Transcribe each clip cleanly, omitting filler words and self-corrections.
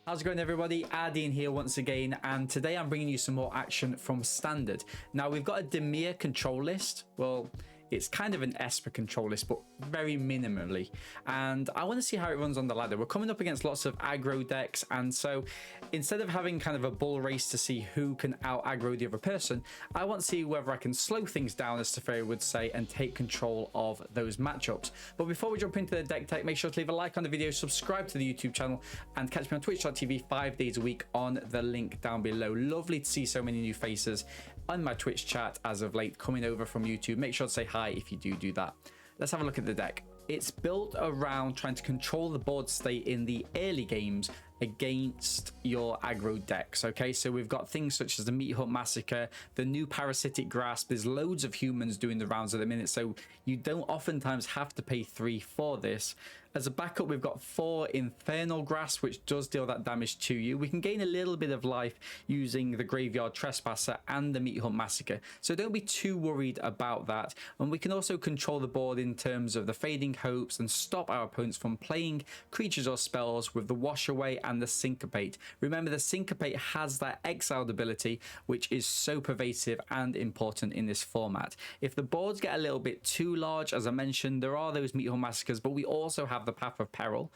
How's it going, everybody? Adin here once again, and today I'm bringing you some more action from Standard. Now, we've got a Dimir control list. Well, it's kind of an Esper control list, but very minimally. And I want to see how it runs on the ladder. We're coming up against lots of aggro decks, and so instead of having kind of a bull race to see who can out-aggro the other person, I want to see whether I can slow things down, as Safari would say, and take control of those matchups. But before we jump into the deck tech, make sure to leave a like on the video, subscribe to the YouTube channel, and catch me on twitch.tv 5 days a week on the link down below. Lovely to see so many new faces on my Twitch chat as of late coming over from YouTube. Make sure to say hi if you do that. Let's have a look at the deck. It's built around trying to control the board state in the early games against your aggro decks. Okay, so we've got things such as the Meathook Massacre, the new Parasitic Grasp. There's loads of humans doing the rounds at the minute, so you don't oftentimes have to pay 3 for this. As a backup, we've got 4 Infernal Grasp, which does deal that damage to you. We can gain a little bit of life using the Graveyard Trespasser and the Meathook Massacre, so don't be too worried about that. And we can also control the board in terms of the Fading Hopes and stop our opponents from playing creatures or spells with the Wash Away and the Syncopate. Remember, the Syncopate has that exiled ability, which is so pervasive and important in this format. If the boards get a little bit too large, as I mentioned, there are those Meathook Massacres, but we also have the Path of Peril,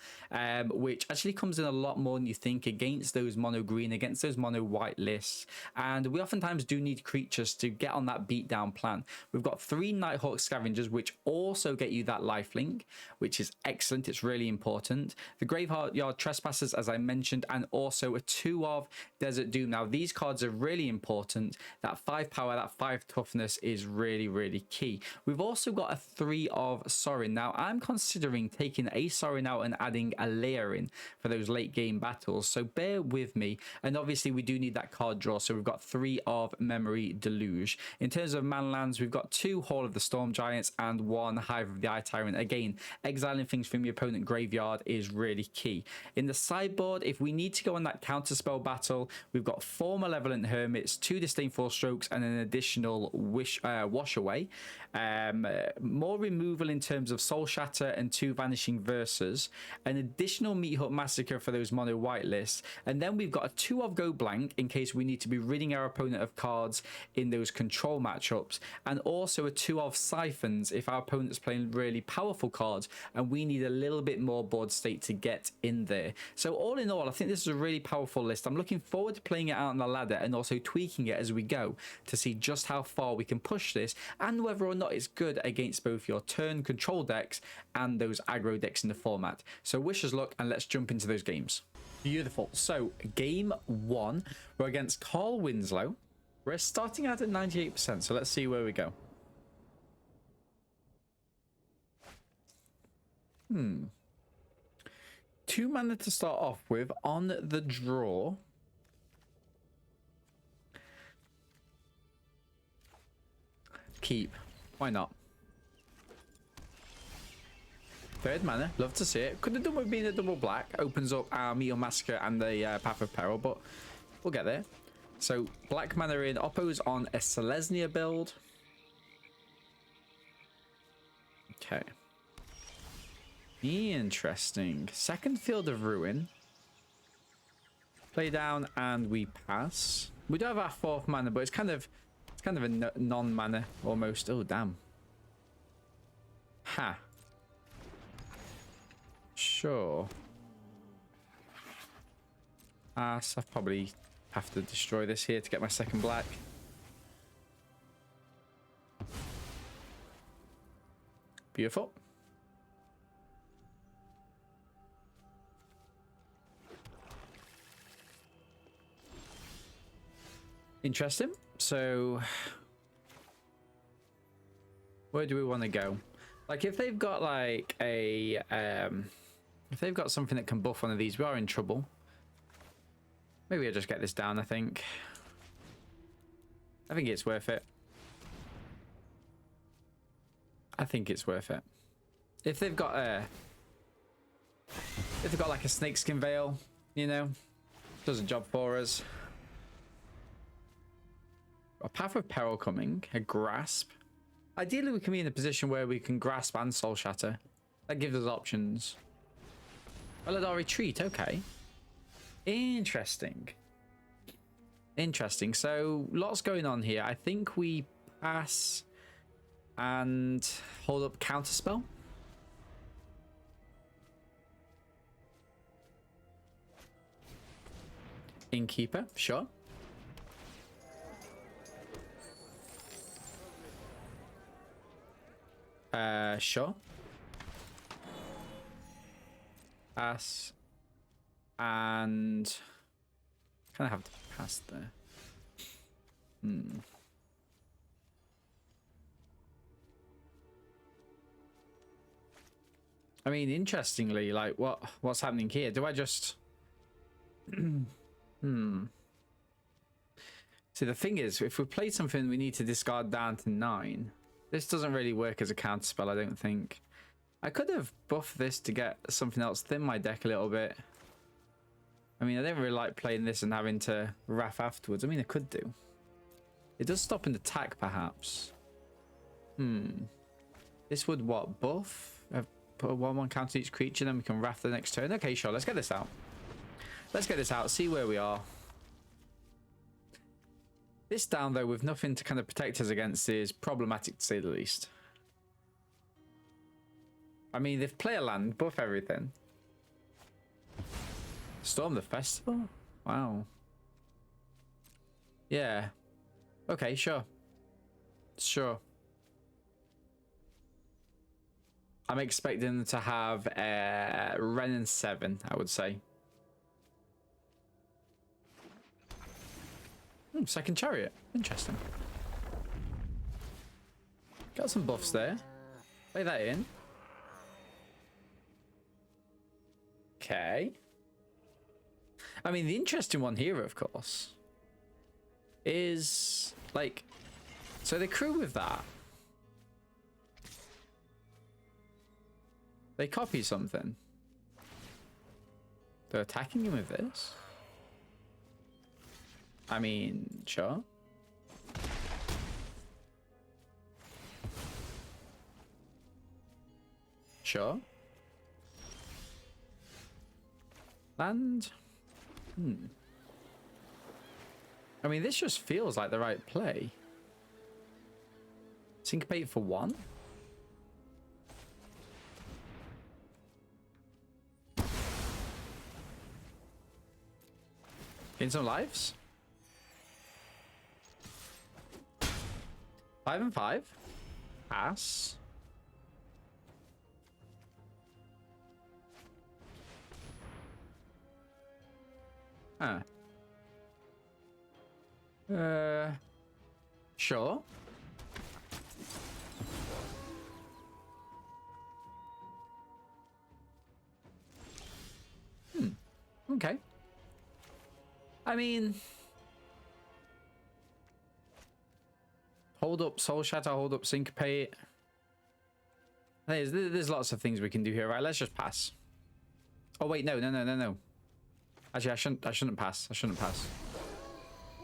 which actually comes in a lot more than you think against those mono green, against those mono white lists. And we oftentimes do need creatures to get on that beatdown plan. We've got 3 Nighthawk Scavengers, which also get you that lifelink, which is excellent. It's really important. The Graveyard Trespassers, as I mentioned, and also a 2 of Desert Doom. Now, these cards are really important. That 5 power, that 5 toughness is really key. We've also got a 3 of Sorin. Now, I'm considering taking a Sorin out and adding a layer in for those late game battles, so bear with me. And obviously we do need that card draw, so we've got 3 of Memory Deluge. In terms of man lands, we've got 2 Hall of the Storm Giants and 1 Hive of the Eye Tyrant. Again, exiling things from your opponent graveyard is really key. In the sideboard, if we need to go on that counterspell battle, we've got 4 Malevolent Hermits, 2 Disdainful Strokes, and an additional Wash Away. More removal in terms of Soul Shatter and 2 Vanishing Verses, an additional Meathook Massacre for those mono white lists, and then we've got a 2 of Go Blank in case we need to be ridding our opponent of cards in those control matchups, and also a 2 of Siphons if our opponent's playing really powerful cards and we need a little bit more board state to get in there. So all in all, I think this is a really powerful list. I'm looking forward to playing it out on the ladder and also tweaking it as we go to see just how far we can push this and whether or not it's good against both your turn control decks and those aggro decks in the format. So wish us luck and let's jump into those games. Beautiful. So game 1, we're against Carl Winslow. We're starting out at 98%, so let's see where we go. 2 mana to start off with on the draw. Keep. Why not? 3rd mana. Love to see it. Could have done with being a double black. Opens up our Meathook Massacre and the Path of Peril, but we'll get there. So black mana in. Oppo's on a Selesnya build. Okay. Interesting. 2nd Field of Ruin. Play down and we pass. We do have our 4th mana, but it's kind of a non-mana almost. Oh, damn. Ha. Sure. So I probably have to destroy this here to get my 2nd black. Beautiful. Interesting. So where do we want to go? Like, if they've got like a if they've got something that can buff one of these, we are in trouble. Maybe I'll just get this down. I think it's worth it. I think it's worth it. If they've got like a snakeskin veil, you know, does a job for us. A Path of Peril coming, a Grasp. Ideally, we can be in a position where we can Grasp and Soul Shatter. That gives us options. Eladar Retreat, okay. Interesting. Interesting. So lots going on here. I think we pass and hold up counterspell. Innkeeper, sure. Sure. Pass. And kind of have to pass there. I mean, interestingly, like what's happening here? Do I just See, the thing is, if we play something we need to discard down to 9, this doesn't really work as a counter spell, I don't think. I could have buffed this to get something else thin my deck a little bit. I mean, I don't really like playing this and having to Wrath afterwards. I mean, I could do. It does stop an attack, perhaps. This would, what, buff? Put a 1/1 counter each creature, then we can Wrath the next turn. Okay, sure, let's get this out. Let's get this out, see where we are. This down, though, with nothing to kind of protect us against is problematic, to say the least. I mean, if play a land, buff everything. Storm the Festival? Wow. Yeah. Okay, sure. Sure. I'm expecting them to have Ren and 7, I would say. Second Chariot. Interesting. Got some buffs there. Play that in. Okay. I mean, the interesting one here, of course, is like, so they crew with that. They copy something. They're attacking him with this. I mean, sure. Sure. Land. I mean, this just feels like the right play. Syncopate for 1. Gain some lives. 5 and 5. Pass. Huh. Sure. Okay. I mean, hold up Soul Shatter, hold up Syncopate. There's lots of things we can do here, right? Let's just pass. Oh wait, no. Actually, I shouldn't pass. I shouldn't pass.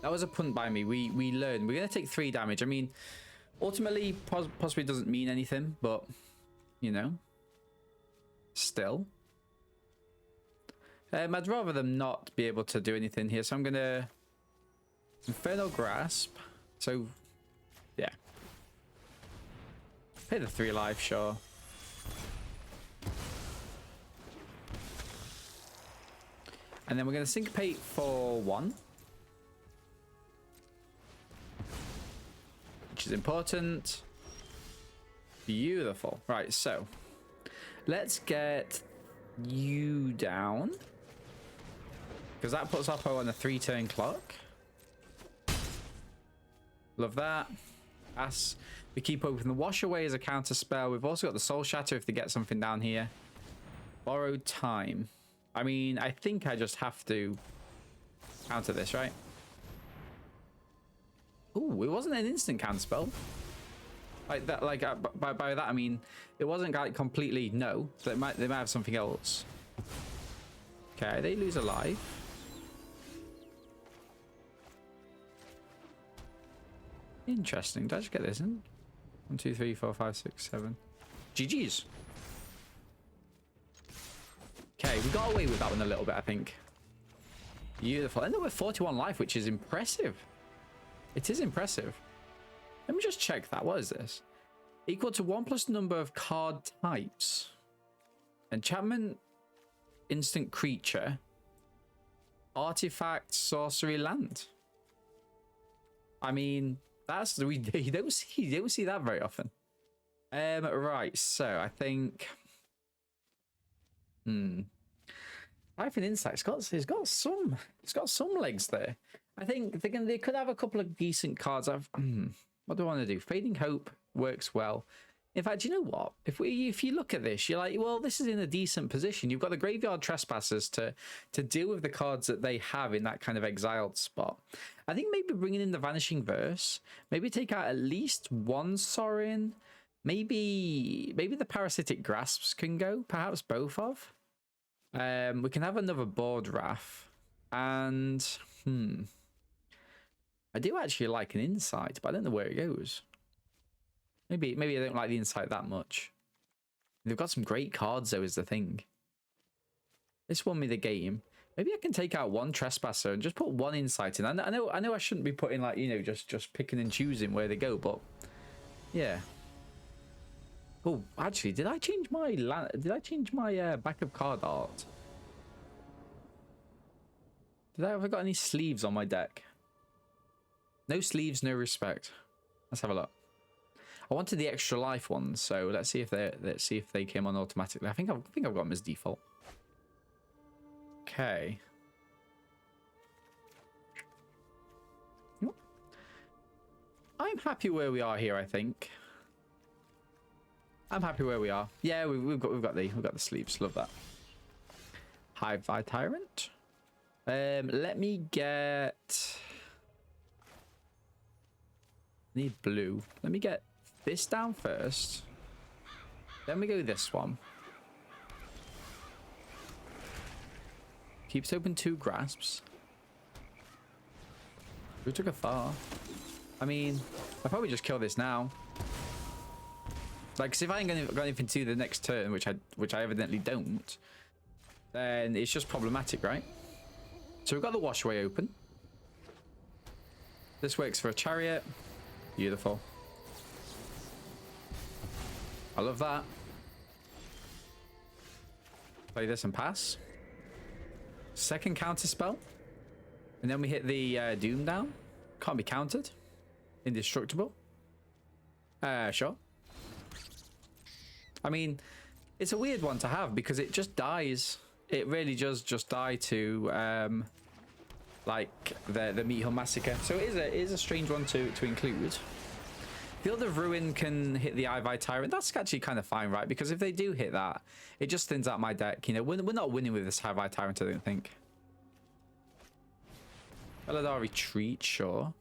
That was a punt by me. We learned. We're gonna take 3 damage. I mean, ultimately, possibly doesn't mean anything, but you know, still. I'd rather them not be able to do anything here, so I'm gonna Infernal Grasp. So, yeah. Pay the 3 life, sure. And then we're gonna Syncopate for 1. Which is important. Beautiful. Right, so let's get you down. Because that puts Oppo on a 3-turn clock. Love that. Pass. We keep open the Wash Away as a counter spell. We've also got the Soul Shatter if they get something down here. Borrowed Time. I mean, I think I just have to counter this, right? Ooh, it wasn't an instant counter spell. Like that, like by that I mean it wasn't like completely no. So they might have something else. Okay, they lose a life. Interesting. Did I just get this in? 1, 2, 3, 4, 5, 6, 7. GG's. Okay, we got away with that one a little bit, I think. Beautiful. And with 41 life, which is impressive. It is impressive. Let me just check that. What is this? Equal to 1 plus number of card types. Enchantment, instant creature, artifact, sorcery, land. I mean, that's you don't see that very often. Right. So I think. Life and Insight. It's got some legs there. I think they could have a couple of decent cards. What do I want to do? Fading Hope works well. In fact, you know what? If you look at this, you're like, well, this is in a decent position. You've got the Graveyard Trespassers to deal with the cards that they have in that kind of exiled spot. I think maybe bringing in the Vanishing Verse, maybe take out at least one Sorin. Maybe the Parasitic Grasps can go. Perhaps both of. We can have another board Wrath, and I do actually like an Insight, but I don't know where it goes. Maybe I don't like the Insight that much. They've got some great cards though, is the thing. This won me the game. Maybe I can take out one Trespasser and just put one Insight in. I know I shouldn't be putting, like, you know, just picking and choosing where they go, but yeah. Oh, actually, did I change my backup card art? Have I got any sleeves on my deck? No sleeves, no respect. Let's have a look. I wanted the extra life ones, so let's see if they came on automatically. I think I've got them as default. Okay. I'm happy where we are here, I think. I'm happy where we are. Yeah, we've got the sleeves. Love that. Hive Tyrant. Let me get. Need blue. Let me get this down first. Then we go this one. Keeps open 2 grasps. We took a far. I mean, I'll probably just kill this now. Like, 'cause if I ain't got anything to do the next turn, which I evidently don't, then it's just problematic, right? So we've got the Washaway open. This works for a Chariot. Beautiful. I love that. Play this and pass. Second counter spell. And then we hit the Doom down. Can't be countered. Indestructible. Sure. I mean, it's a weird one to have because it just dies. It really does just die to like the Meathook Massacre. So it is a strange one to include. Field of Ruin can hit the Ivi Tyrant. That's actually kind of fine, right? Because if they do hit that, it just thins out my deck. You know, we're not winning with this Ivi Tyrant, I don't think. Eladar Retreat, sure.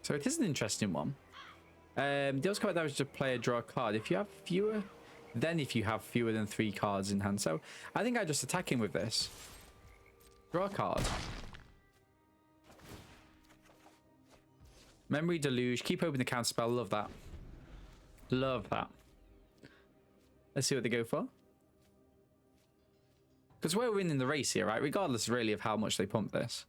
So it is an interesting one. Deals combat damage to player, draw a card. If you have fewer than 3 cards in hand. So I think I just attack him with this. Draw a card. Memory Deluge. Keep open the counter spell. Love that. Love that. Let's see what they go for. Because we're winning the race here, right? Regardless, really, of how much they pump this.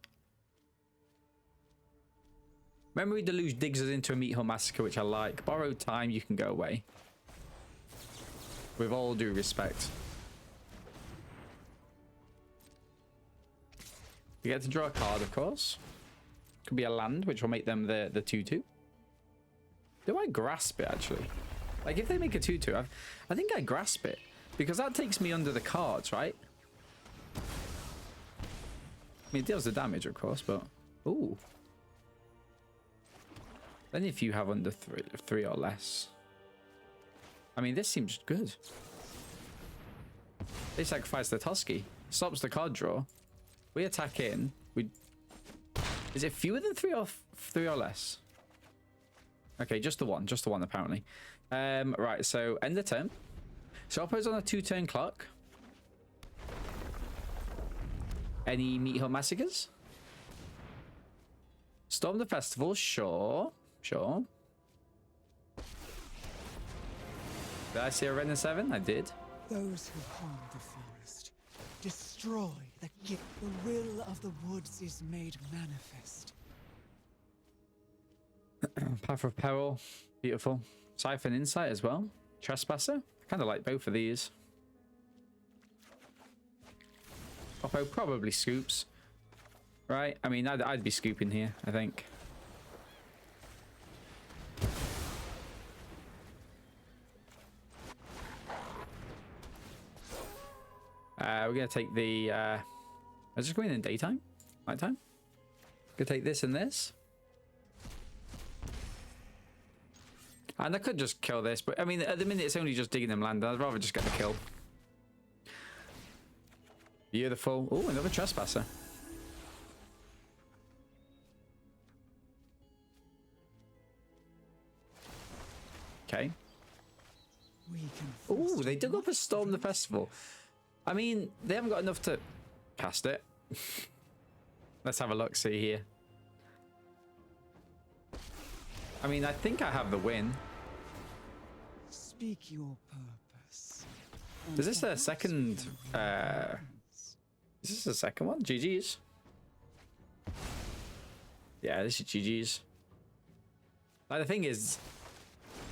Memory Deluge digs us into a Meathook Massacre, which I like. Borrowed Time, you can go away. With all due respect. We get to draw a card, of course. Could be a land, which will make them the 2/2. Do I grasp it, actually? Like, if they make a 2/2, I think I grasp it. Because that takes me under the cards, right? I mean, it deals the damage, of course, but... Ooh. Then if you have under 3 or less... I mean, this seems good. They sacrifice the Tusky. Stops the card draw. We attack in. Is it fewer than 3 or less? Okay, just the one. Just the one, apparently. Right, so end the turn. So opposed on a 2-turn clock. Any Meathook Massacres? Storm the Festival, sure. Sure. Did I see a red and 7? I did. Those who harm the forest, destroy the gift. The will of the woods is made manifest. Path of Peril, beautiful. Siphon Insight as well. Trespasser, I kind of like both of these. Oppo probably scoops, right? I mean, I'd be scooping here, I think. We're gonna take the. I was just going in daytime, nighttime. Gonna take this and this. And I could just kill this, but I mean, at the minute it's only just digging them land. I'd rather just get the kill. Beautiful. Oh, another Trespasser. Okay. Oh, they dug up a Storm the Festival. I mean, they haven't got enough to cast it. Let's have a look, see here. I mean, I think I have the win. Speak your purpose. Is this a second? Is this the second one? GG's. Yeah, this is GG's. Like, the thing is,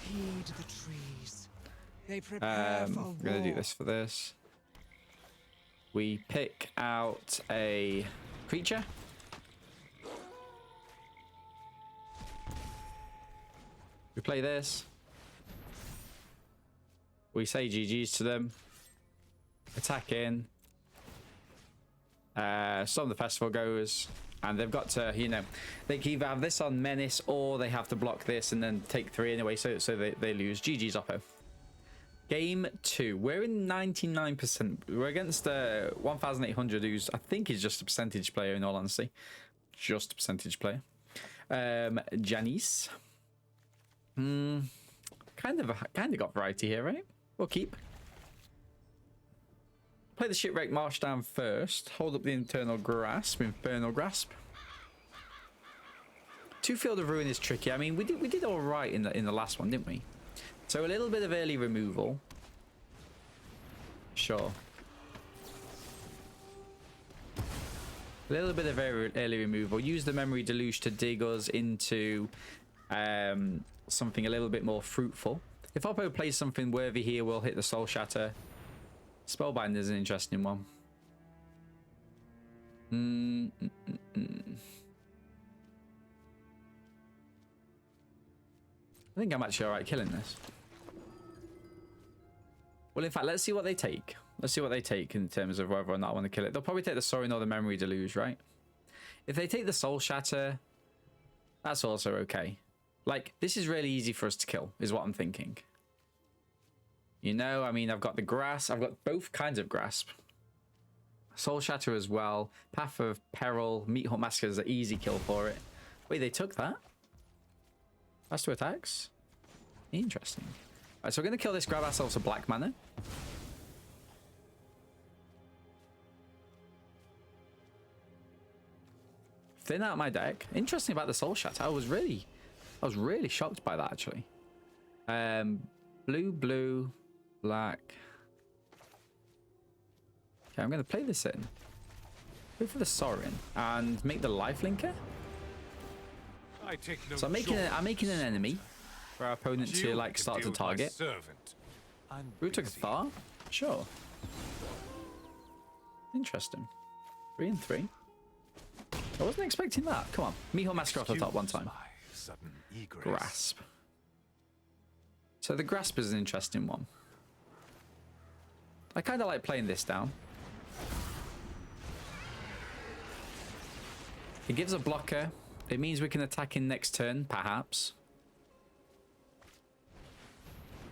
heed the trees. They prepare for war. I'm gonna do this for this. We pick out a creature. We play this. We say GG's to them. Attack in. Storm the Festival goes. And they've got to, you know, they can either have this on Menace or they have to block this and then take 3 anyway, so they lose. GG's Oppo. Game 2. We're in 99%. We're against 1,800, who's, I think, is just a percentage player, in all honesty. Just a percentage player. Janice. Kind of got variety here, right? We'll keep. Play the Shipwreck Marshdown first. Hold up the Infernal Grasp. 2 Field of Ruin is tricky. I mean, we did all right in the last one, didn't we? So a little bit of early removal. Sure. A little bit of early removal. Use the Memory Deluge to dig us into something a little bit more fruitful. If Oppo plays something worthy here, we'll hit the Soul Shatter. Spellbind is an interesting one. I think I'm actually alright killing this. Well, in fact, let's see what they take. Let's see what they take in terms of whether or not I want to kill it. They'll probably take the Sorin or the Memory Deluge, right? If they take the Soul Shatter, that's also okay. Like, this is really easy for us to kill, is what I'm thinking. You know, I mean, I've got the Grasp. I've got both kinds of Grasp. Soul Shatter as well. Path of Peril. Meathook Massacre is an easy kill for it. Wait, they took that? Last 2 attacks? Interesting. Alright, so we're going to kill this, grab ourselves a black mana. Thin out my deck. Interesting about the Soul Shatter. I was really shocked by that, actually. Blue, black. Okay, I'm going to play this in. Go for the Sorin and make the lifelinker. I take no So I'm making an enemy for our opponent to like start to target. We took a Thar? Sure. Interesting. 3 and 3. I wasn't expecting that. Come on. Meathook Massacre off the top one time. Grasp. So the Grasp is an interesting one. I kind of like playing this down. It gives a blocker. It means we can attack in next turn, perhaps.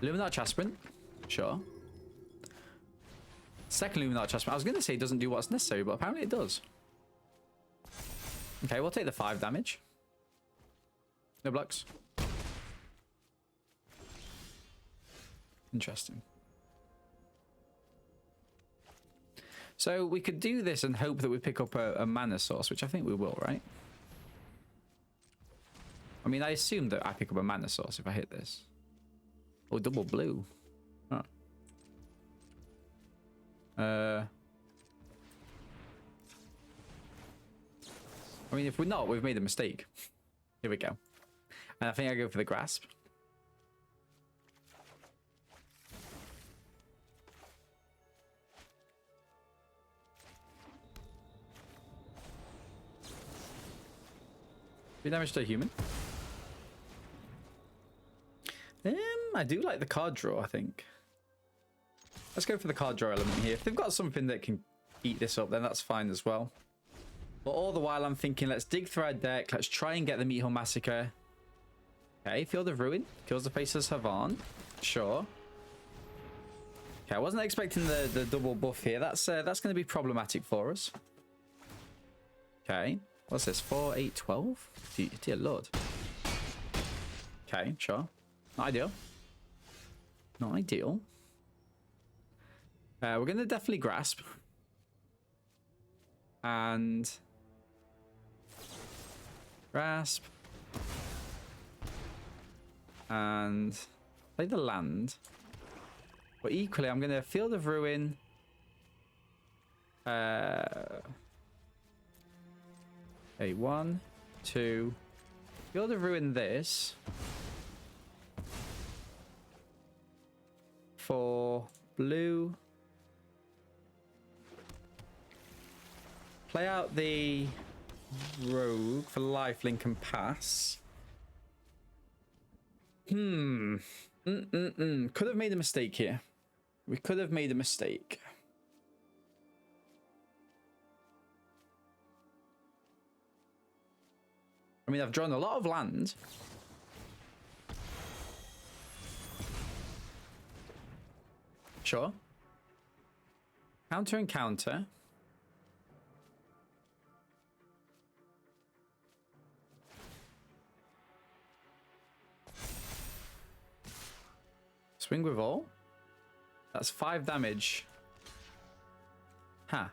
Luminarch Aspirant. Sure. Second Luminarch Aspirant. I was going to say it doesn't do what's necessary, but apparently it does. Okay, we'll take the 5 damage. No blocks. Interesting. So we could do this and hope that we pick up a mana source, which I think we will, right? I mean, I assume that I pick up a mana source if I hit this. Oh, double blue. I mean, if we're not, we've made a mistake. Here we go. And I think I go for the grasp. We damage to a human. I do like the card draw, I think. Let's go for the card draw element here. If they've got something that can eat this up, then that's fine as well. But all the while, I'm thinking, let's dig through our deck. Let's try and get the Meathook Massacre. Okay, Field of Ruin. Kills the Faceless Havan. Sure. Okay, I wasn't expecting the double buff here. That's going to be problematic for us. Okay. What's this? 4, 8, 12? Dear Lord. Okay, sure. Not ideal. Not ideal. We're going to definitely grasp. And... grasp. And... play the land. But equally, I'm going to Field of Ruin. Okay, 1, 2. Field of Ruin this. 4 blue. Play out the rogue for lifelink and pass. Could have made a mistake here. We could have made a mistake. I mean, I've drawn a lot of land. Sure. Counter and counter. Swing with all. That's 5 damage. Huh.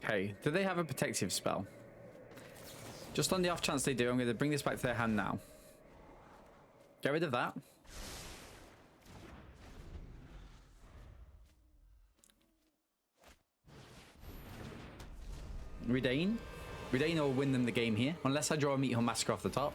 Okay, do they have a protective spell? Just on the off chance they do, I'm going to bring this back to their hand now. Get rid of that. Redain. Redain will win them the game here, unless I draw a Meathook Massacre off the top.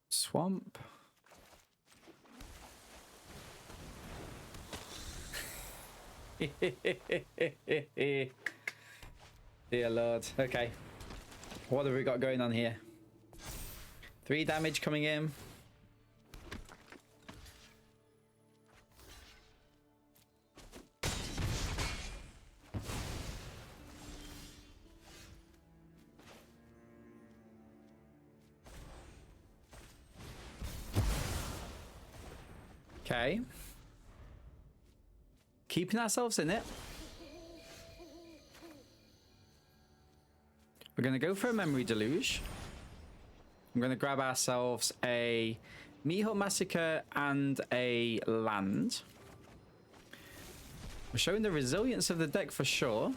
Swamp. Dear Lord. Okay. What have we got going on here? 3 damage coming in. Okay. Keeping ourselves in it. We're going to go for a Memory Deluge. I'm going to grab ourselves a Meathook Massacre and a land. We're showing the resilience of the deck for sure.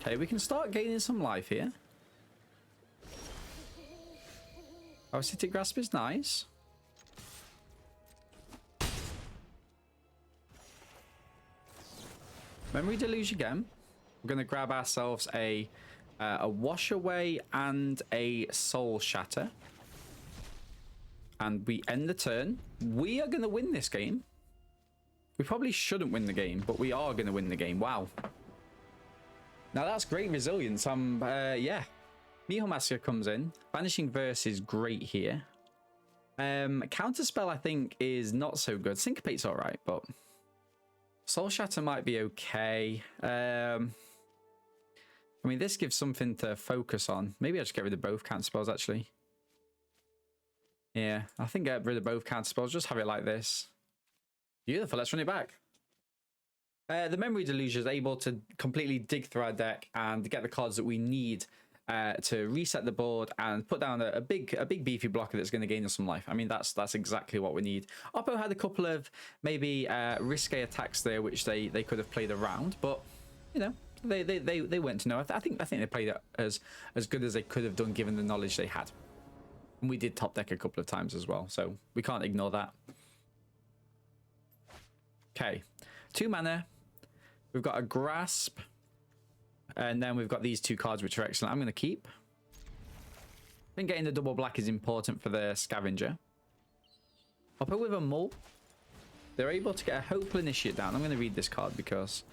Okay, we can start gaining some life here. Parasitic Grasp is nice. Memory Deluge again. We're going to grab ourselves a Wash Away and a Soul Shatter. And we end the turn. We are going to win this game. We probably shouldn't win the game, but we are going to win the game. Wow. Now that's great resilience. Yeah. Meathook Massacre comes in. Vanishing Verse is great here. Counterspell, I think, is not so good. Syncopate's all right, but... Soul Shatter might be okay. If I mean, this gives something to focus on. Maybe I just get rid of both counter spells, actually. Yeah, I think get rid of both counter spells. Just have it like this. Beautiful. Let's run it back. The Memory Deluge is able to completely dig through our deck and get the cards that we need to reset the board and put down a big beefy blocker that's going to gain us some life. I mean, that's exactly what we need. Oppo had a couple of maybe risque attacks there, which they could have played around, but you know, they went to know. I think they played it as good as they could have done given the knowledge they had. And we did top deck a couple of times as well, so we can't ignore that. Okay, 2 mana. We've got a Grasp, and then we've got these 2 cards, which are excellent. I'm going to keep. I think getting the double black is important for the Scavenger. I'll put with a Mull. They're able to get a Hopeful Initiate down. I'm going to read this card because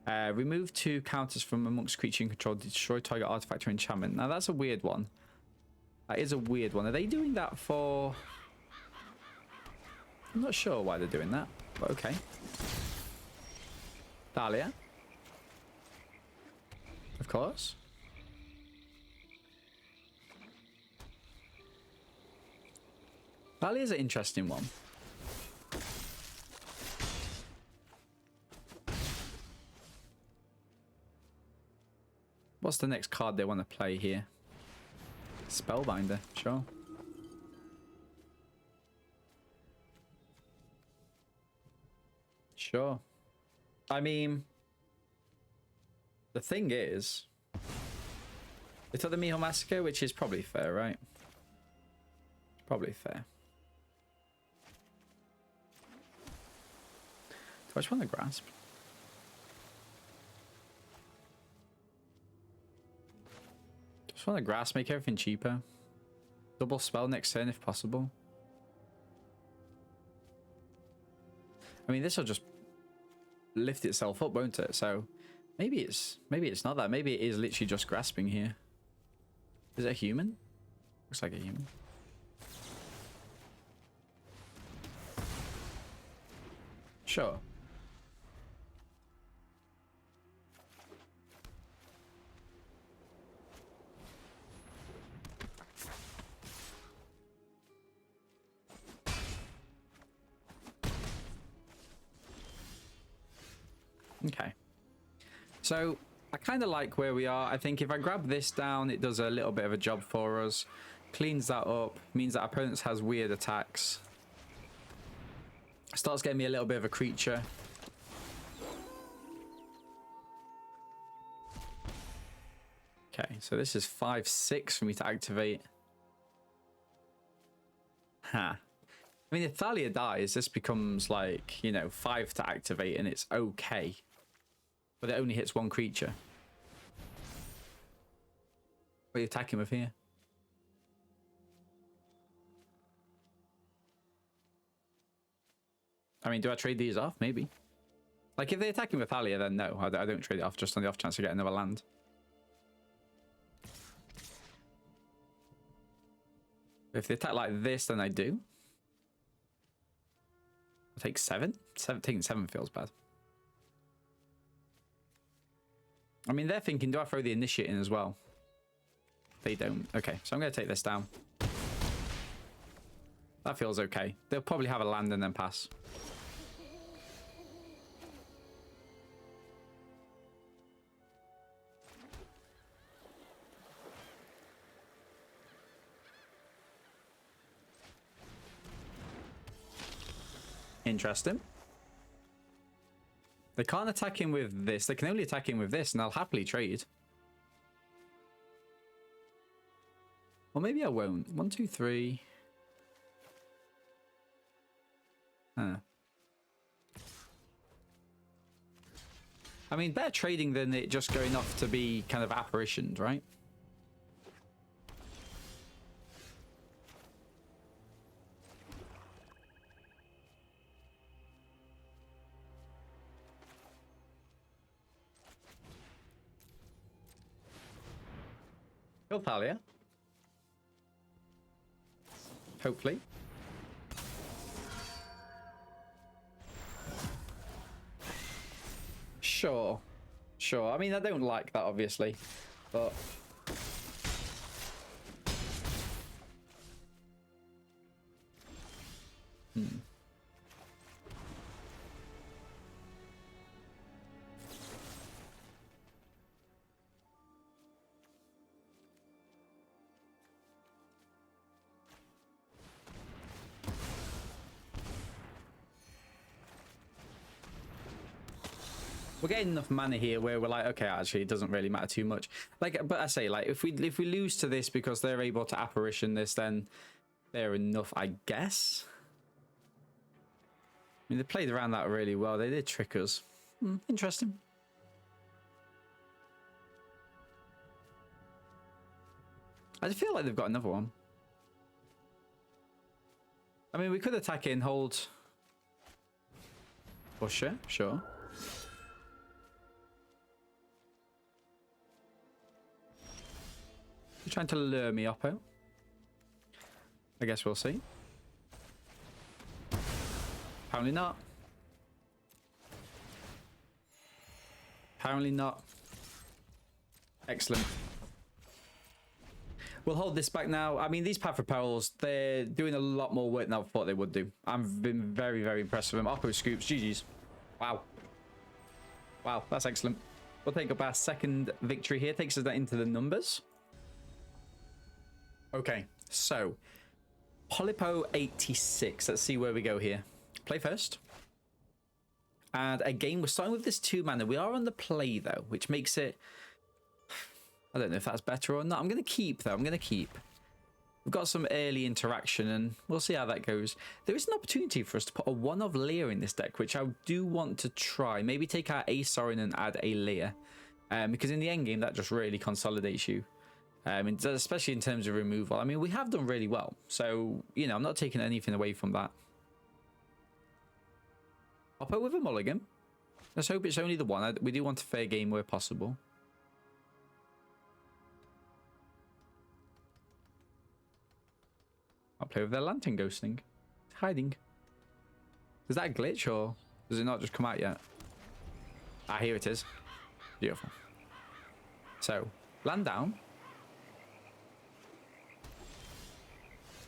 remove 2 counters from amongst creature you control, destroy target artifact or enchantment. Now that's a weird one. That is a weird one. Are they doing that for... I'm not sure why they're doing that, but okay. Thalia. Of course. Thalia's an interesting one. What's the next card they want to play here? Spellbinder, sure. Sure. I mean, the thing is, they took the Meathook Massacre, which is probably fair, right? Probably fair. Do I just want to Grasp? Just want to Grasp, make everything cheaper. Double spell next turn if possible. I mean, this will just lift itself up, won't it? So maybe it's not that. Maybe it is literally just Grasping here. Is it a human? Looks like a human. Sure. Okay, so I kind of like where we are. I think if I grab this down, it does a little bit of a job for us. Cleans that up, means that opponents has weird attacks. Starts getting me a little bit of a creature. Okay, so this is 5/6 for me to activate. Huh. I mean, if Thalia dies, this becomes like, you know, 5 to activate and it's okay. But it only hits 1 creature. What are you attacking with here? I mean, do I trade these off? Maybe. Like, if they're attacking with Thalia, then no. I don't trade it off, just on the off chance to get another land. If they attack like this, then I do. I'll take 7. Taking 7 feels bad. I mean, they're thinking, do I throw the Initiate in as well? They don't. Okay, so I'm going to take this down. That feels okay. They'll probably have a land and then pass. Interesting. They can't attack him with this. They can only attack him with this, and I'll happily trade. Or maybe I won't. 1, 2, 3. Huh. I mean, better trading than it just going off to be kind of apparitioned, right? Kill Thalia. Hopefully. Sure. Sure. I mean, I don't like that, obviously, but... We're getting enough mana here where we're like, okay, actually, it doesn't really matter too much. Like, but I say, like, if we lose to this because they're able to apparition this, then fair enough, I guess. I mean, they played around that really well. They did trick us. Interesting. I just feel like they've got another one. I mean, we could attack in, hold. Pusher, sure. You're trying to lure me up out. I guess we'll see. Apparently not. Apparently not. Excellent. We'll hold this back now. I mean, these Path of Perils, they're doing a lot more work than I thought they would do. I've been very, very impressed with them. Oppo scoops, GG's. Wow. Wow, that's excellent. We'll take up our second victory here. Takes us into the numbers. Okay, so Polypo 86. Let's see where we go here. Play first. And again, we're starting with this 2 mana. We are on the play though, which makes it... I don't know if that's better or not. I'm going to keep though. I'm going to keep. We've got some early interaction and we'll see how that goes. There is an opportunity for us to put a 1 of Leer in this deck, which I do want to try. Maybe take out a Sorin and add a Leer. Because in the end game, that just really consolidates you. Especially in terms of removal. I mean, we have done really well. So, you know, I'm not taking anything away from that. I'll put with a mulligan. Let's hope it's only the 1. We do want a fair game where possible. I'll play with their lantern ghosting. It's hiding. Is that a glitch or does it not just come out yet? Ah, here it is. Beautiful. So, land down.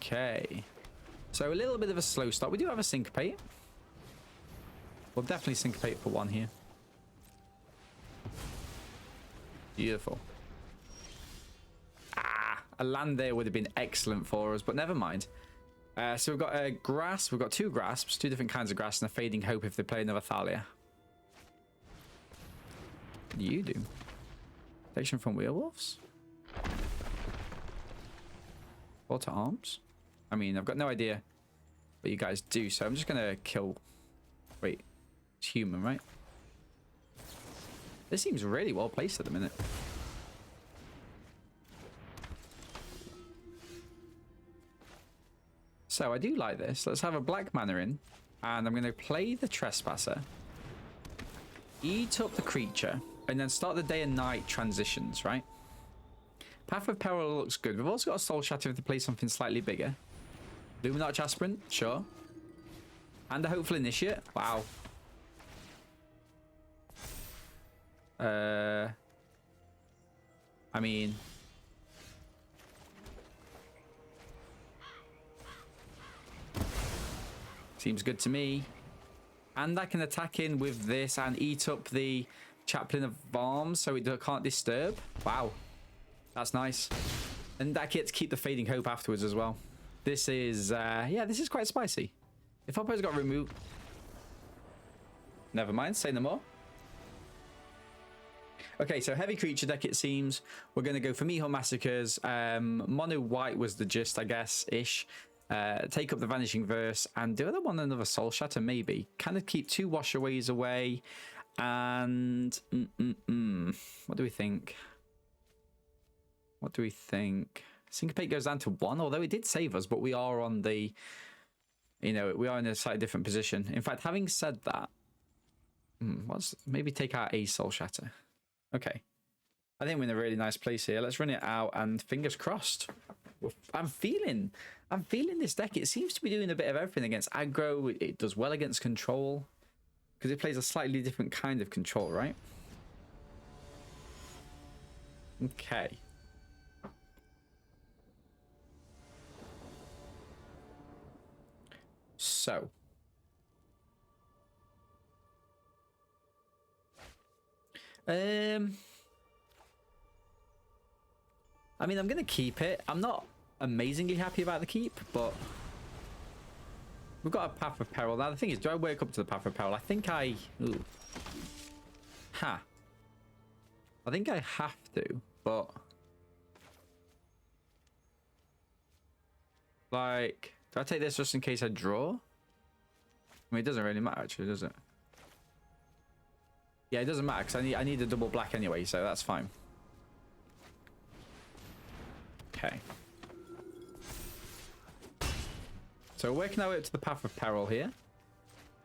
Okay. So a little bit of a slow start. We do have a Syncopate. We'll definitely Syncopate for 1 here. Beautiful. A land there would have been excellent for us, but never mind. So we've got a Grasp. We've got 2 Grasps, 2 different kinds of Grasp, and a Fading Hope if they play another Thalia. What do you do? Protection from Werewolves? Call to Arms? I mean, I've got no idea what you guys do, so I'm just going to kill... Wait, it's human, right? This seems really well placed at the minute. So I do like this. Let's have a black mana in, and I'm going to play the Trespasser, eat up the creature, and then start the day and night transitions, right? Path of Peril looks good. We've also got a Soul Shatter if they play something slightly bigger. Luminarch Aspirant, sure. And a Hopeful Initiate. Wow. I mean... Seems good to me. And I can attack in with this and eat up the Chaplain of Arms so it can't disturb. Wow. That's nice. And I get to keep the Fading Hope afterwards as well. This is, yeah, this is quite spicy. If Oppo's got removed... Never mind, say no more. Okay, so heavy creature deck it seems. We're going to go for Meathook Massacres. Mono white was the gist, I guess, ish. Take up the Vanishing Verse and do I want another Soul Shatter? Maybe. Kind of keep 2 Washaways away. And what do we think? What do we think? Syncopate goes down to 1, although it did save us, but we are on the, you know, we are in a slightly different position. In fact, having said that, maybe take out a Soul Shatter. Okay. I think we're in a really nice place here. Let's run it out and fingers crossed. I'm feeling this deck. It seems to be doing a bit of everything against aggro. It does well against control because it plays a slightly different kind of control, right? Okay. So. I mean, I'm going to keep it. I'm not amazingly happy about the keep, but we've got a Path of Peril. Now, the thing is, do I work up to the Path of Peril? I think I... Ooh. Ha. I think I have to, but... Like, do I take this just in case I draw? I mean, it doesn't really matter, actually, does it? Yeah, it doesn't matter, because I need a double black anyway, so that's fine. Okay. So we're working our way up to the Path of Peril here.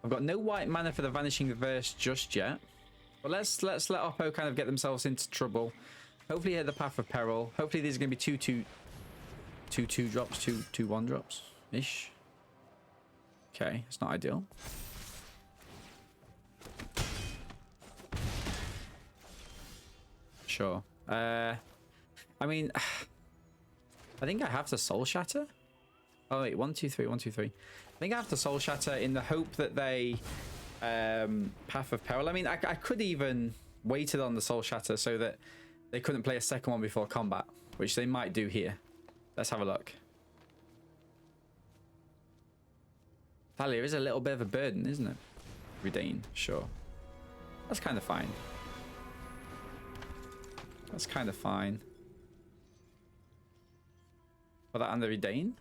I've got no white mana for the Vanishing Verse just yet. But let's let Oppo kind of get themselves into trouble. Hopefully hit the Path of Peril. Hopefully these are going to be two drops, two 1-drops ish. Okay, it's not ideal. Sure. I mean, I think I have to Soul Shatter. Oh wait, 1, 2, 3, 1, 2, 3. I think I have to Soul Shatter in the hope that they Path of Peril. I mean, I could even waited on the Soul Shatter so that they couldn't play a second one before combat, which they might do here. Let's have a look. Thalia is a little bit of a burden, isn't it? Redain, sure. That's kind of fine. That's kind of fine. For that and the Redain.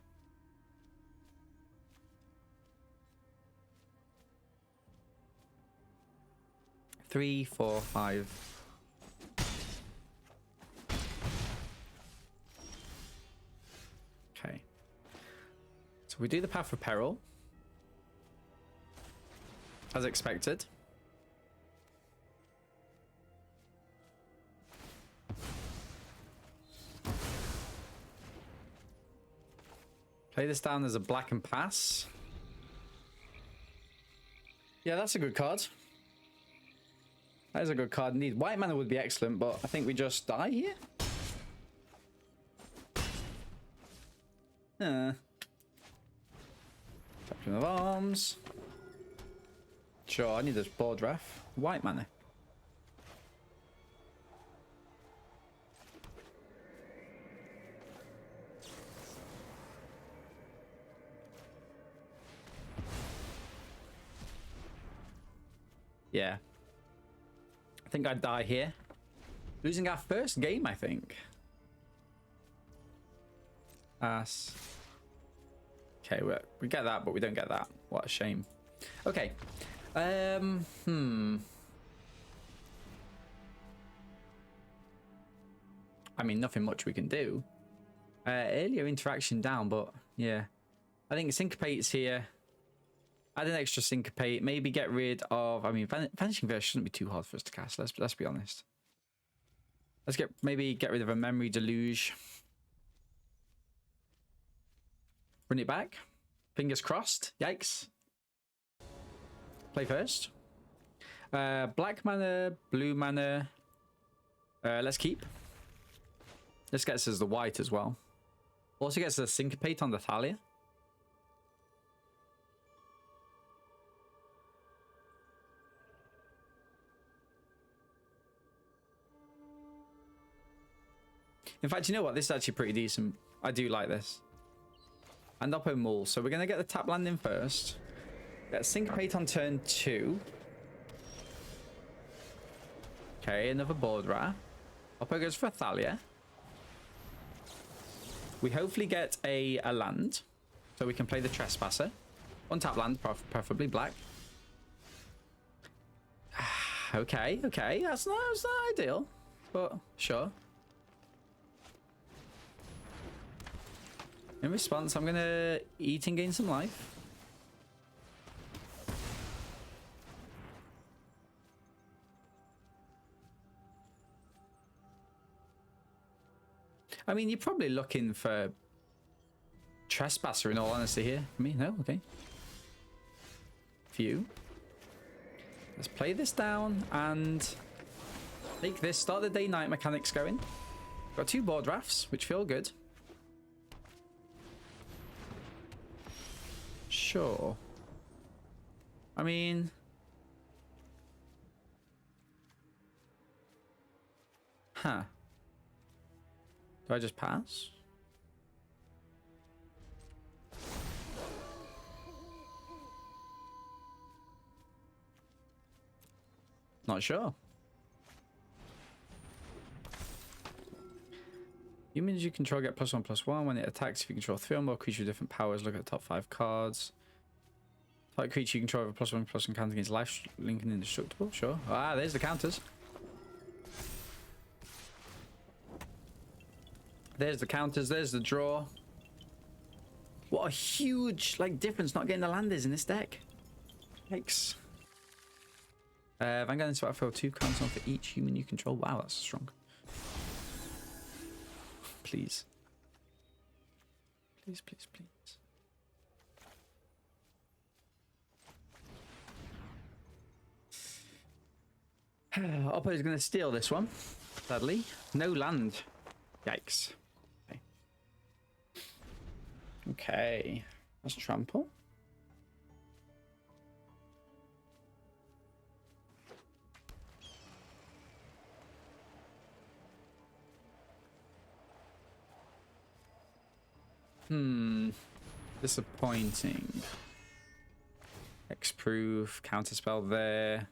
Three, 4, 5. Okay. So we do the Path of Peril. As expected. Play this down as a black and pass. Yeah, that's a good card. That is a good card indeed. White mana would be excellent, but I think we just die here. Captain of Arms. Sure, I need this board ref. White mana. Yeah. I think I'd die here. Losing our first game, I think. Ass. Okay, we get that, but we don't get that. What a shame. Okay. I mean, nothing much we can do. Earlier interaction down, but yeah. I think Syncopate's here. Add an extra Syncopate. Maybe get rid of... I mean, Vanishing Verse shouldn't be too hard for us to cast. Let's be honest. Let's maybe get rid of a Memory Deluge. Bring it back. Fingers crossed. Yikes. Play first. Black mana, blue mana. Let's keep. This gets us the white as well. Also gets us a Syncopate on the Thalia. In fact, you know what? This is actually pretty decent. I do like this. And Oppo Maul. So we're going to get the tap land in first. Get Syncopate on turn 2. Okay, another board rat. Oppo goes for a Thalia. We hopefully get a land. So we can play the Trespasser. Untap land, preferably black. Okay. That's not ideal. But sure. In response, I'm going to eat and gain some life. I mean, you're probably looking for Trespasser in all honesty here. For me, no? Okay. For you. Let's play this down and make this start the day-night mechanics going. Got 2 board drafts, which feel good. Sure. I mean... Huh. Do I just pass? Not sure. Humans you control get +1/+1 when it attacks. If you control 3 or more creatures with different powers, look at the top 5 cards. Type creature you control with a +1/+1 counter against life, link and indestructible. Sure. Ah, there's the counters. There's the counters. There's the draw. What a huge difference not getting the landers in this deck. Yikes. Vanguard into battlefield 2 counts on for each human you control. Wow, that's strong. Please. Please, please, please. Oppo is going to steal this one, sadly. No land. Yikes. Okay. Okay. Let's trample. Disappointing. Hexproof, counterspell there.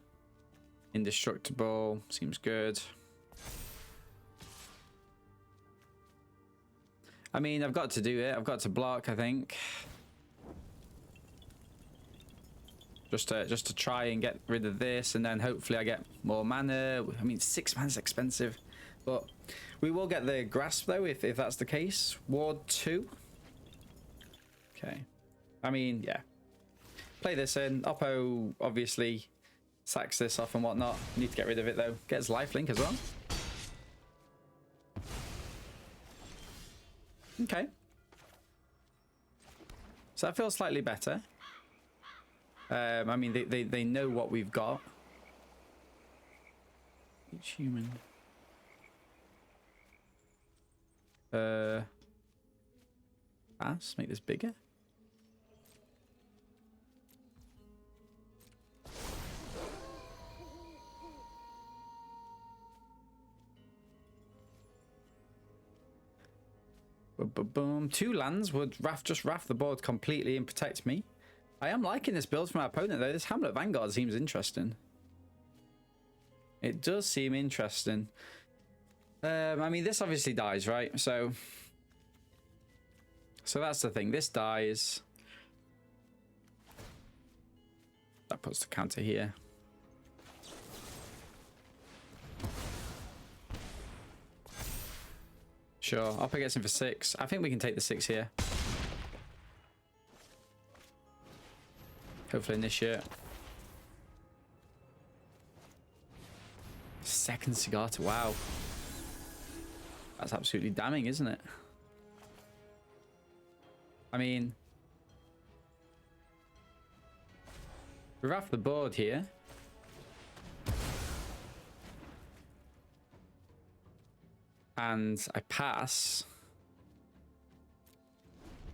Indestructible, seems good. I mean, I've got to do it. I've got to block, I think. Just to try and get rid of this, and then hopefully I get more mana. I mean, 6 mana's expensive, but we will get the grasp though if that's the case. Ward 2. Okay. I mean, yeah. Play this in. Oppo obviously sacks this off and whatnot. Need to get rid of it though. Gets lifelink as well. Okay. So that feels slightly better. I mean, they know what we've got. Each human. Pass. Make this bigger. Boom. 2 lands would just raft the board completely and protect me. I am liking this build from my opponent though. This Hamlet Vanguard seems interesting. It does seem interesting. I mean, this obviously dies, right? So that's the thing. This dies. That puts the counter here. Sure, Oppo gets in for 6. I think we can take the 6 here. Hopefully initiate. Second Cigar. Wow. That's absolutely damning, isn't it? I mean, we're off the board here. And I pass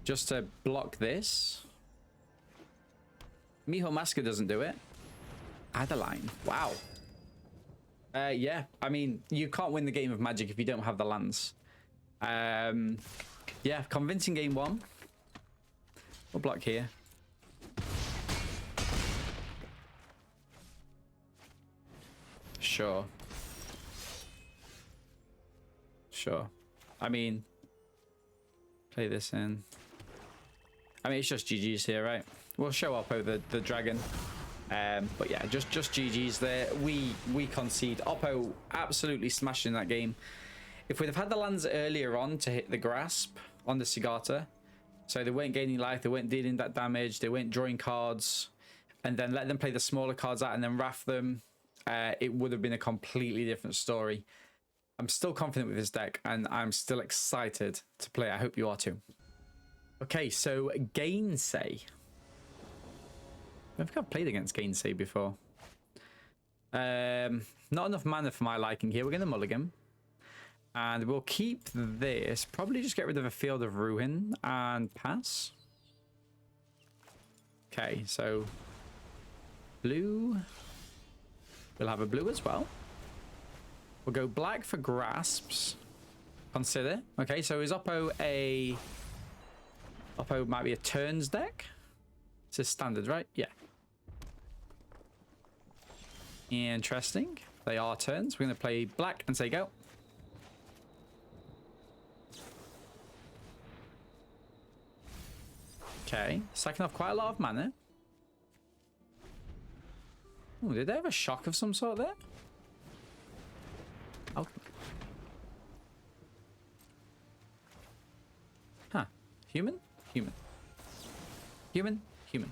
just to block this. Meathook Massacre doesn't do it. Adeline. Wow. Yeah, I mean, you can't win the game of Magic if you don't have the lands. Yeah, convincing game 1. We'll block here. Sure. Sure. I mean, play this in. I mean, it's just GG's here, right? We'll show up over the dragon. But yeah, just GG's there. We concede. Oppo absolutely smashing that game. If we'd have had the lands earlier on to hit the grasp on the Sigata, so they weren't gaining life, they weren't dealing that damage, they weren't drawing cards, and then let them play the smaller cards out and then raft them, it would have been a completely different story. I'm still confident with this deck, and I'm still excited to play. I hope you are too. Okay, so Gainsay. I think I've played against Gainsay before. Not enough mana for my liking here. We're going to mulligan. And we'll keep this. Probably just get rid of a Field of Ruin and pass. Okay, so blue. We'll have a blue as well. We'll go black for grasps. Consider. Okay, so is Oppo a... Oppo might be a turns deck? It's a standard, right? Yeah. Interesting. They are turns. We're going to play black and say go. Okay. Sacking off quite a lot of mana. Oh, did they have a shock of some sort there? Oh. Huh. Human? Human. Human? Human.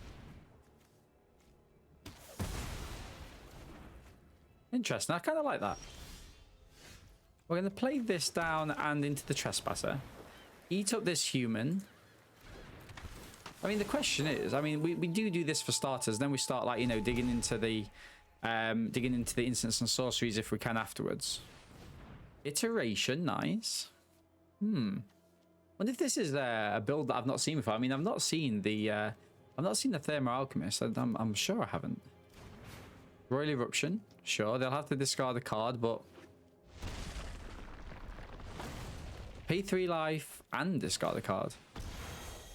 Interesting. I kind of like that. We're going to play this down and into the Trespasser. Eat up this human. I mean, the question is, I mean, we do this for starters. Then we start, like, you know, digging into the instants and sorceries if we can afterwards. Iteration, nice. Wonder if this is a build that I've not seen before. I mean, I've not seen the Thermo Alchemist. I'm sure I haven't. Royal Eruption, sure. They'll have to discard a card, but pay 3 life and discard a card.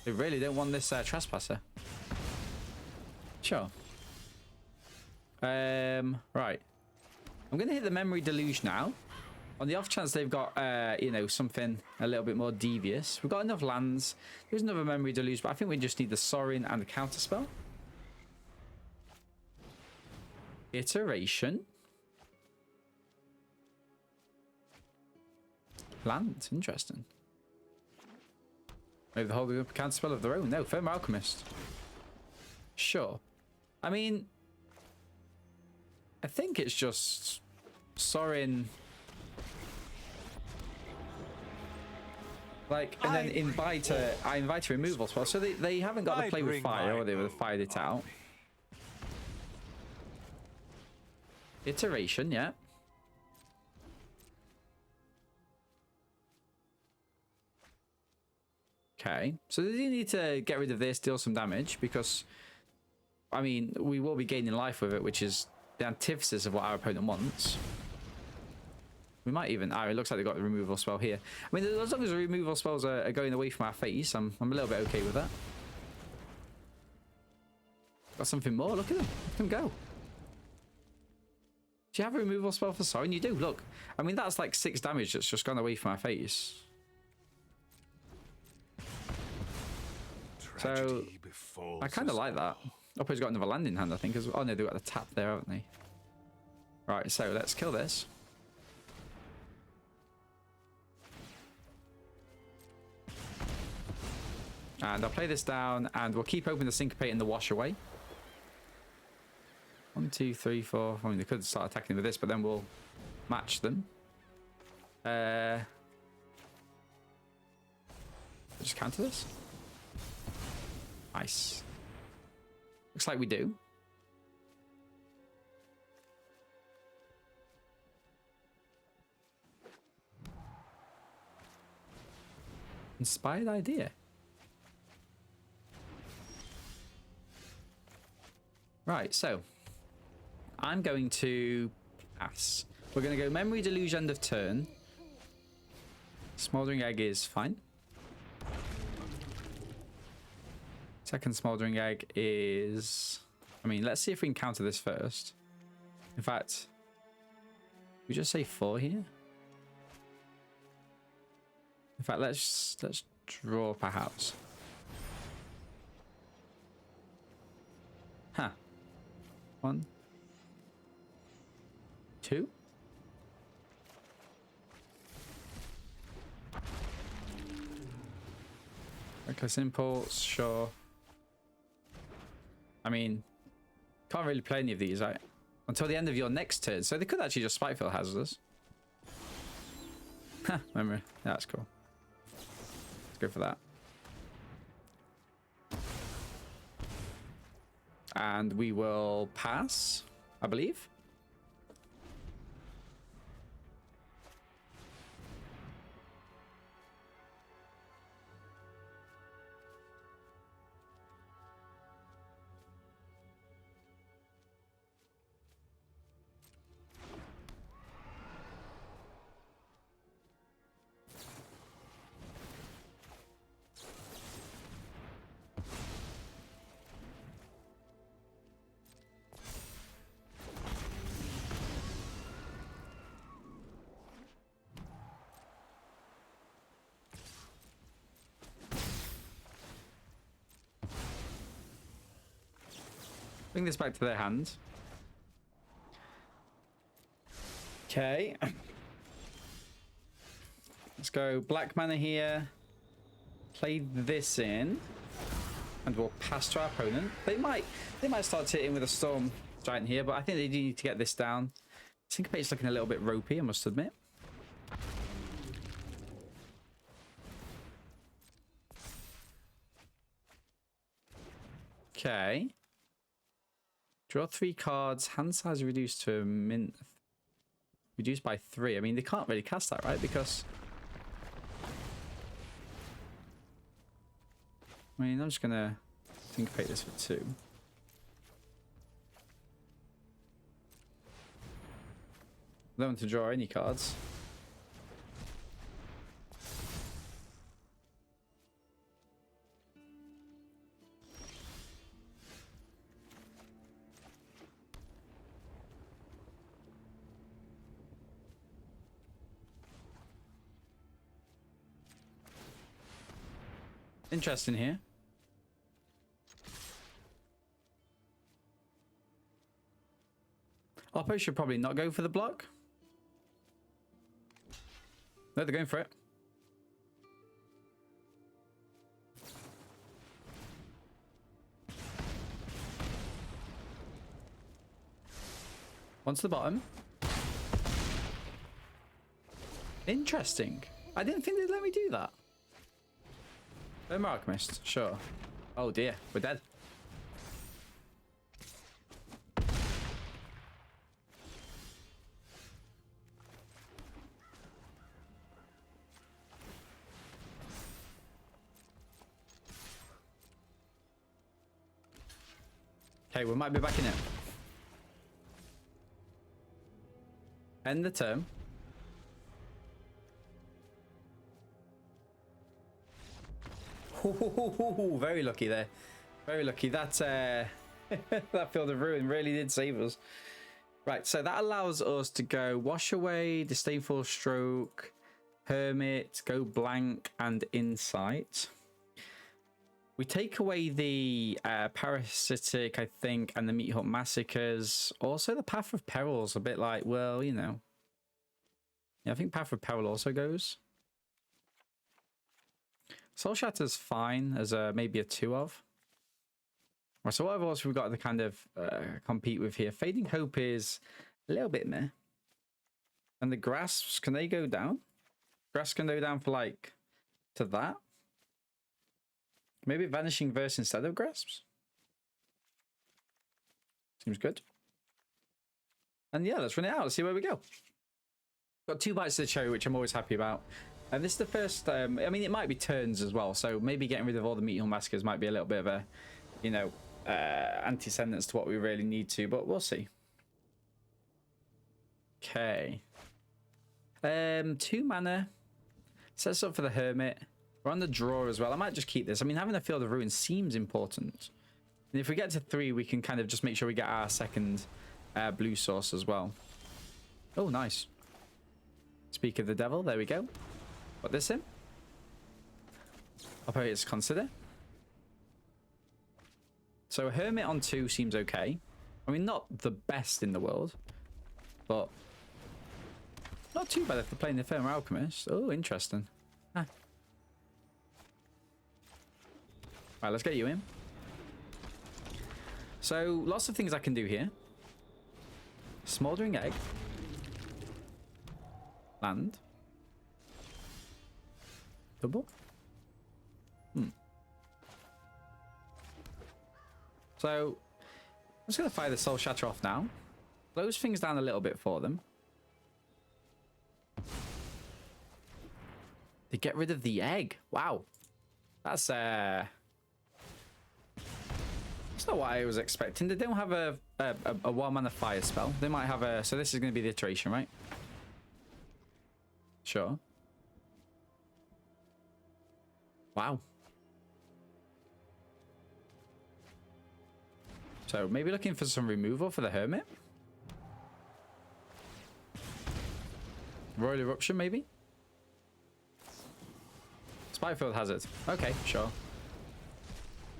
They really don't want this Trespasser. Sure. Right. I'm going to hit the Memory Deluge now. On the off chance they've got, you know, something a little bit more devious. We've got enough lands. There's another Memory Deluge, but I think we just need the Sorin and the Counterspell. Iteration. Land. Interesting. Maybe the holding up a Counterspell of their own. No, Thermo Alchemist. Sure. I mean, I think it's just Sorin. Like, and then I invite a removal spell. So they haven't got to play with fire, or they would have fired it out. Iteration, yeah. Okay, so they do need to get rid of this, deal some damage, because, I mean, we will be gaining life with it, which is the antithesis of what our opponent wants. We might even... Oh, it looks like they got the removal spell here. I mean, as long as the removal spells are going away from our face, I'm a little bit okay with that. Got something more? Look at them. Let them go. Do you have a removal spell for Sorin? You do, look. I mean, that's like 6 damage that's just gone away from our face. So, I kind of like that. Oppo's got another land in hand, I think. Oh, no, they've got the tap there, haven't they? Right, so let's kill this. And I'll play this down, and we'll keep open the Syncopate and the Wash Away. 1, 2, 3, 4. I mean, they could start attacking with this, but then we'll match them. Just counter this. Nice. Looks like we do. Inspired idea. Right, so I'm going to pass. We're going to go Memory Deluge end of turn. Smoldering Egg is fine. Second Smoldering Egg is... I mean, let's see if we can counter this first. In fact, we just say 4 here. In fact, let's draw perhaps. Huh. 1, 2. Reckless Impulse, sure. I mean, can't really play any of these, right? Until the end of your next turn. So they could actually just Spitefield Hazard us. Ha, memory. Yeah, that's cool. Let's go for that. And we will pass, I believe. Bring this back to their hand. Okay. Let's go black mana here. Play this in. And we'll pass to our opponent. They might start hitting with a Storm Giant here, but I think they do need to get this down. Syncopate's looking a little bit ropey, I must admit. Okay. Draw 3 cards. Hand size reduced to a mint. Reduced by 3. I mean, they can't really cast that, right? Because... I mean, I'm just going to Syncopate this for 2. I don't want to draw any cards. Interesting here. Oppo should probably not go for the block. No, they're going for it. One to the bottom. Interesting. I didn't think they'd let me do that. Memory Alchemist, sure. Oh dear, we're dead. Okay, we might be back in it. End the turn. Ooh, very lucky there. Very lucky. That that Field of Ruin really did save us. Right, so that allows us to go Wash Away, Disdainful Stroke, Hermit, go Blank, and Insight. We take away the Parasitic, I think, and the Meathook Massacres. Also, the Path of Peril is a bit like, well, you know. Yeah, I think Path of Peril also goes. Soul Shatter's fine as maybe a 2 of. Right, so what else we've got to kind of compete with here? Fading Hope is a little bit meh. And the Grasps, can they go down? Grasps can go down for like to that. Maybe Vanishing Verse instead of Grasps. Seems good. And yeah, let's run it out. Let's see where we go. Got 2 bites of the cherry, which I'm always happy about. And this is the first, I mean, it might be turns as well. So maybe getting rid of all the Meathook Massacres might be a little bit of a, you know, anti-sentence to what we really need to, but we'll see. Okay. 2 mana. Sets up for the Hermit. We're on the draw as well. I might just keep this. I mean, having a Field of Ruin seems important. And if we get to 3, we can kind of just make sure we get our second blue source as well. Oh, nice. Speak of the devil. There we go. Put this in. I'll put it to consider. So a Hermit on 2 seems okay. I mean, not the best in the world, but not too bad if they're playing the Infernal Alchemist. Oh, interesting. Huh. Right, let's get you in. So lots of things I can do here. Smoldering Egg. Land. Double. So I'm just going to fire the Soul Shatter off now. Close things down a little bit for them. They get rid of the egg. Wow. That's not what I was expecting. They don't have a 1-mana fire spell. They might have a... So this is going to be the iteration, right? Sure. Wow. So maybe looking for some removal for the Hermit. Royal Eruption, maybe? Spyfield Hazard. Okay, sure.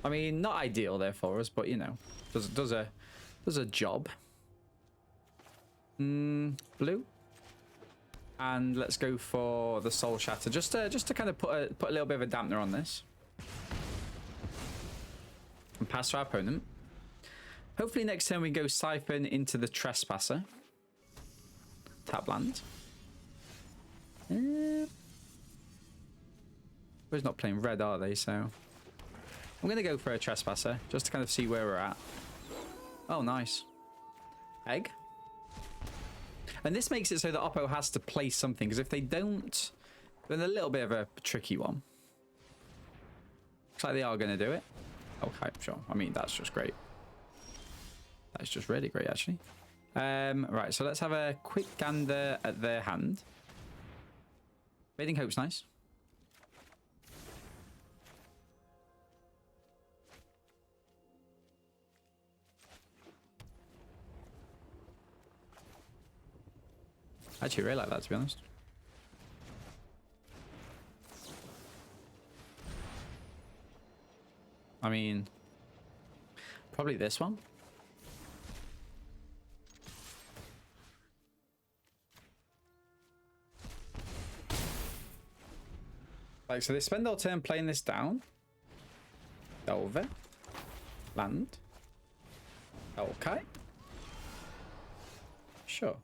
I mean, not ideal there for us, but you know, does There's a job. Blue. And let's go for the Soul Shatter, just to kind of put a little bit of a dampener on this. And pass to our opponent. Hopefully next turn we go Siphon into the Trespasser. Tap land. We're not playing red, are they? So I'm going to go for a Trespasser, just to kind of see where we're at. Oh, nice. Egg. And this makes it so that Oppo has to place something, because if they don't, then a little bit of a tricky one. Looks like they are going to do it. Okay, sure. I mean, that's just great. That's just really great, actually. Right, so let's have a quick gander at their hand. Fading Hope's nice. I actually really like that, to be honest. I mean, probably this one. Like, so they spend their turn playing this down. Over. Land. Okay. Sure.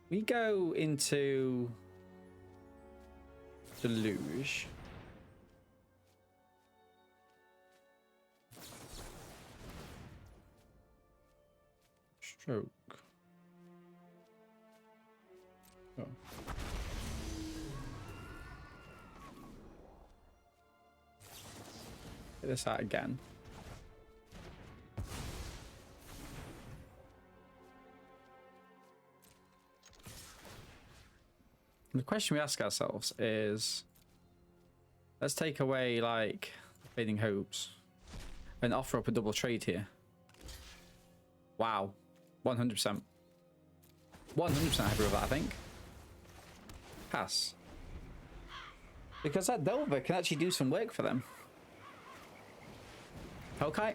We go into Deluge. Stroke. Oh. Get this out again. The question we ask ourselves is, let's take away like the Fading Hopes and offer up a double trade here. Wow. 100%. 100% happy with that, I think. Pass. Because that Delver can actually do some work for them. Okay.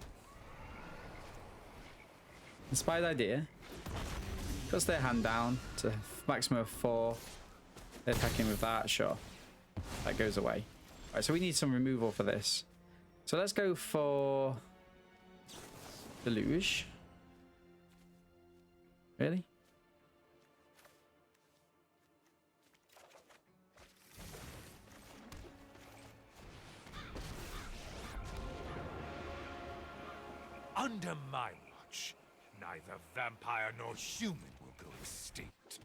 Inspired idea. Cuts their hand down to maximum of 4. They're attacking with that, sure. That goes away. Alright, so we need some removal for this. So let's go for Deluge. Really? Under my watch, neither vampire nor human will go extinct.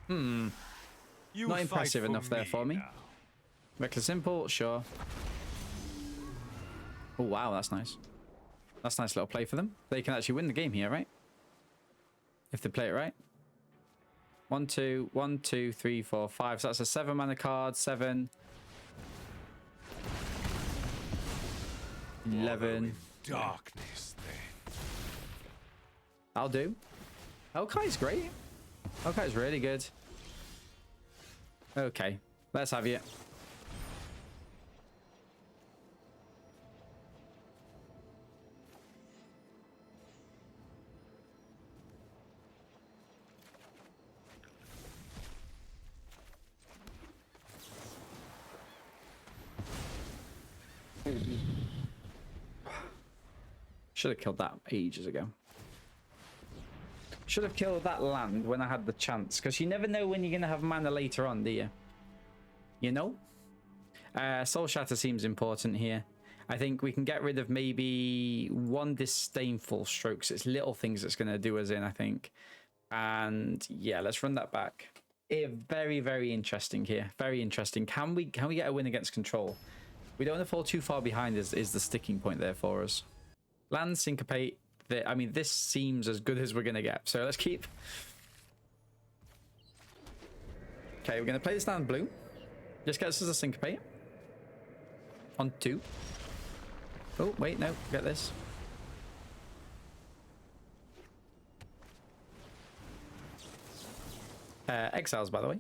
Not impressive enough there for me. Now. Reckless Impulse, sure. Oh, wow, that's nice. That's a nice little play for them. They can actually win the game here, right? If they play it right. 1, 2, 1, 2, 3, 4, 5. So that's a 7 mana card. 7. 11. Darkness, then. I'll do. Okai's great. Okai's really good. Okay, let's have you. Should have killed that ages ago. Should have killed that land when I had the chance, because you never know when you're going to have mana later on, do you? You know? Soul Shatter seems important here. I think we can get rid of maybe one Disdainful Strokes. It's little things that's going to do us in, I think. And yeah, let's run that back. Very, very interesting here. Very interesting. Can we get a win against control? We don't want to fall too far behind is the sticking point there for us. Land, Syncopate. I mean, this seems as good as we're going to get. So let's keep. Okay, we're going to play this down blue. Just gets us a Syncopate. On 2. Oh, wait, no. Get this. Exiles, by the way.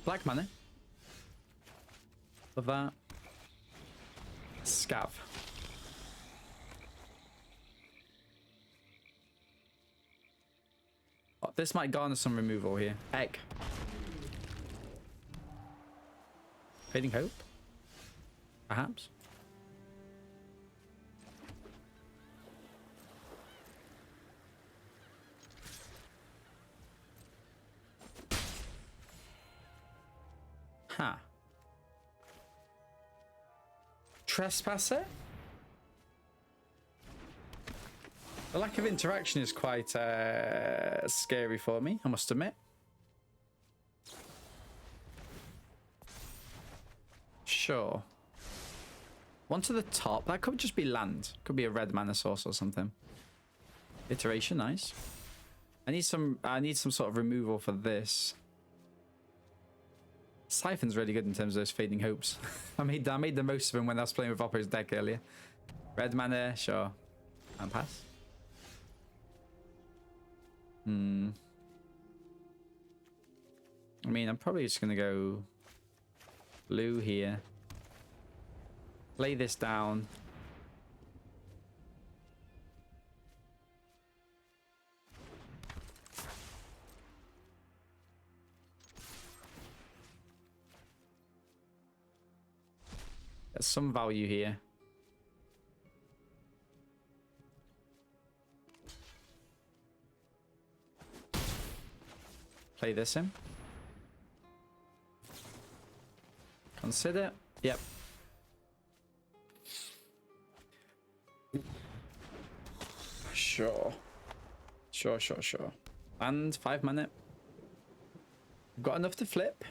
Black mana. Love that. Scav. Oh, this might garner some removal here. Egg. Fading Hope? Perhaps? Huh. Trespasser? The lack of interaction is quite scary for me, I must admit. Sure. One to the top. That could just be land. Could be a red mana source or something. Iteration, nice. I need some sort of removal for this. Siphon's really good in terms of those fading hopes. I made the most of them when I was playing with Oppo's deck earlier. Red mana, sure. And pass. I mean, I'm probably just gonna go blue here. Lay this down. There's some value here. Play this in. Consider. Yep. Sure. Sure. And 5 mana. We've got enough to flip.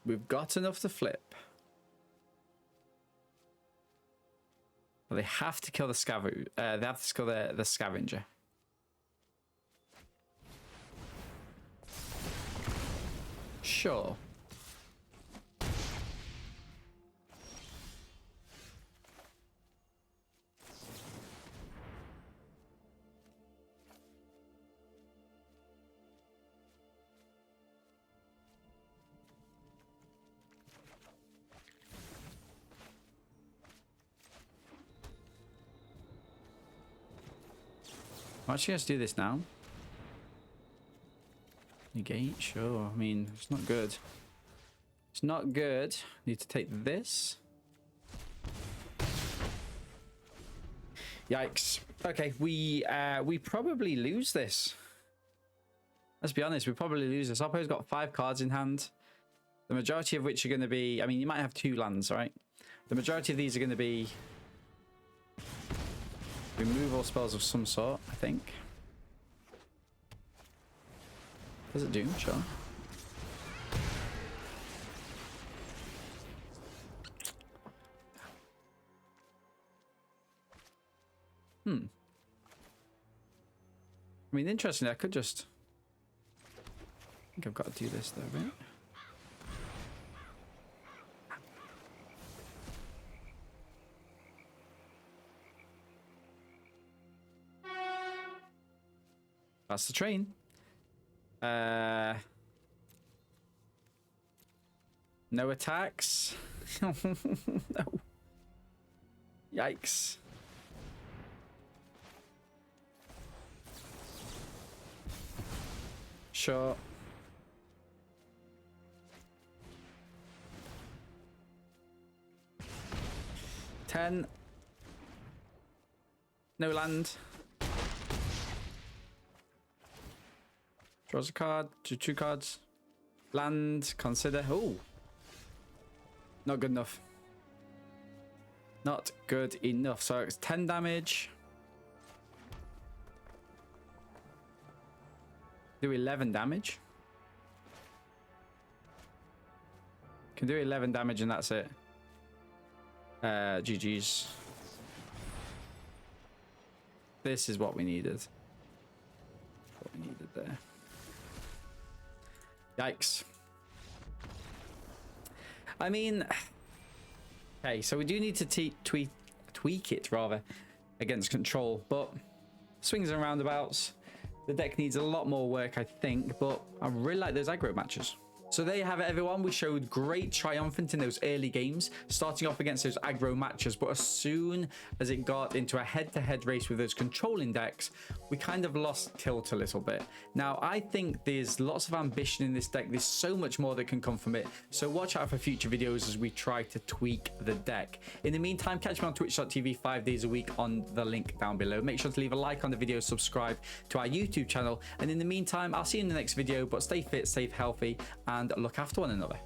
We've got enough to flip. But they have to kill the scavenger. They have to kill the scavenger. Sure. I'm actually going to do this now. Negate, sure. I mean, it's not good. It's not good. Need to take this. Yikes. Okay, we probably lose this. Let's be honest, we probably lose this. Oppo's got 5 cards in hand. The majority of which are going to be... I mean, you might have 2 lands, right? The majority of these are going to be... removal spells of some sort, I think. Does it do? Sure. I mean, interestingly, I could just... I think I've got to do this though, right? That's the train. No attacks. No. Yikes. Sure. $10. No land. Draws a card. Two cards. Land. Consider. Oh. Not good enough. Not good enough. So it's 10 damage. Do 11 damage. Can do 11 damage and that's it. GG's. This is what we needed. What we needed there. Yikes. I mean, okay, so we do need to tweak it rather against control, but swings and roundabouts. The deck needs a lot more work, I think, but I really like those aggro matches. So there you have it, everyone. We showed great triumphant in those early games, starting off against those aggro matches, but as soon as it got into a head-to-head race with those controlling decks, we kind of lost tilt a little bit. Now, I think there's lots of ambition in this deck. There's so much more that can come from it, so watch out for future videos as we try to tweak the deck. In the meantime, catch me on twitch.tv 5 days a week on the link down below. Make sure to leave a like on the video, subscribe to our YouTube channel, and in the meantime, I'll see you in the next video, but stay fit, stay healthy, and look after one another.